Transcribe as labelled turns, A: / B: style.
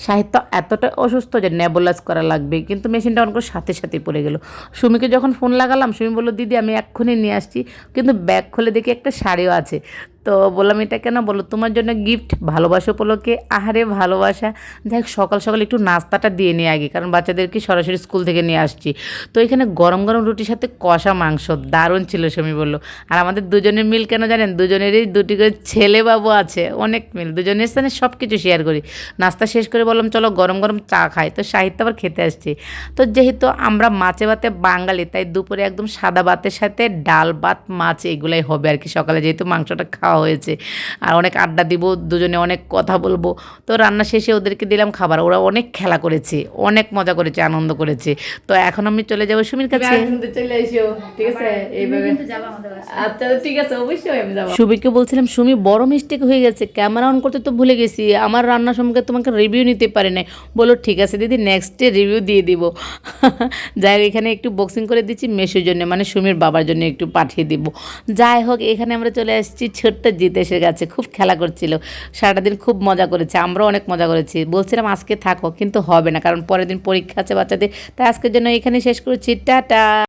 A: সাহিত্য এতটা অসুস্থ যে নেবুলাইজ করা লাগবে, কিন্তু মেশিনটা অন করে সাথে সাথেই পড়ে গেল। সুমিকে যখন ফোন লাগালাম, সুমি বললো দিদি আমি এক্ষুনি নিয়ে আসছি, কিন্তু ব্যাগ খুলে দেখি একটা শাড়িও আছে। তো বললাম এটা কেন, বললো তোমার জন্য গিফট, ভালোবাসা উপলক্ষে। আহারে ভালোবাসা। যাই হোক, সকাল সকাল একটু নাস্তাটা দিয়ে নিয়ে আগে, কারণ বাচ্চাদেরকে সরাসরি স্কুল থেকে নিয়ে আসছি। তো এখানে গরম গরম রুটির সাথে কষা মাংস দারুণ ছিল, সুমি বললো। আর আমাদের দুজনের মিল কেন জানেন, দুজনেরই দুটি করে ছেলে বাবু আছে, অনেক মিল, দুজনের স্থানে সব কিছু শেয়ার করি। নাস্তা শেষ করে বললাম চলো গরম গরম চা খাই, তো সাহিত্য আবার খেতে আসছি। তো যেহেতু আমরা মাছে ভাতে বাঙালি, তাই দুপুরে একদম সাদা ভাতের সাথে ডাল ভাত মাছ এগুলাই হবে আর কি, সকালে যেহেতু মাংসটা খাওয়া হয়েছে। আর অনেক আড্ডা দিব, দুজনে অনেক কথা বলবো। তো রান্না শেষে ওদেরকে দিলাম খাবার, ওরা অনেক খেলা করেছে, অনেক মজা করেছে, আনন্দ করেছে। তো এখন আমি চলে যাবো সুমির কাছে। চলে এসো, ঠিক আছে এইভাবে। আচ্ছা ঠিক আছে, অবশ্যই আমি যাবো। সুমিকে বলছিলাম সুমি বড় মিস্টেক হয়ে গেছে, ক্যামেরা অন করতে তো ভুলে গেছি, আমার রান্না সম্পর্কে তোমাকে রিভিউ নিতে পারি না। বলো ঠিক আছে দিদি, নেক্সটে রিভিউ দিয়ে দিব। যাই হোক, এখানে একটু বক্সিং করে দিচ্ছি মেশুর জন্য, মানে সুমির বাবার জন্য একটু পাঠিয়ে দিব। যাই হোক, এখানে আমরা চলে আসছি ছোট্ট জিতেশের কাছে, খুব খেলা করছিল সারাটা দিন, খুব মজা করেছে, আমরাও অনেক মজা করেছি। বলছিলাম আজকে থাকো, কিন্তু হবে না, কারণ পরের দিন পরীক্ষা আছে বাচ্চাদের। তাই আজকের জন্য এখানে শেষ করছি, টাটা।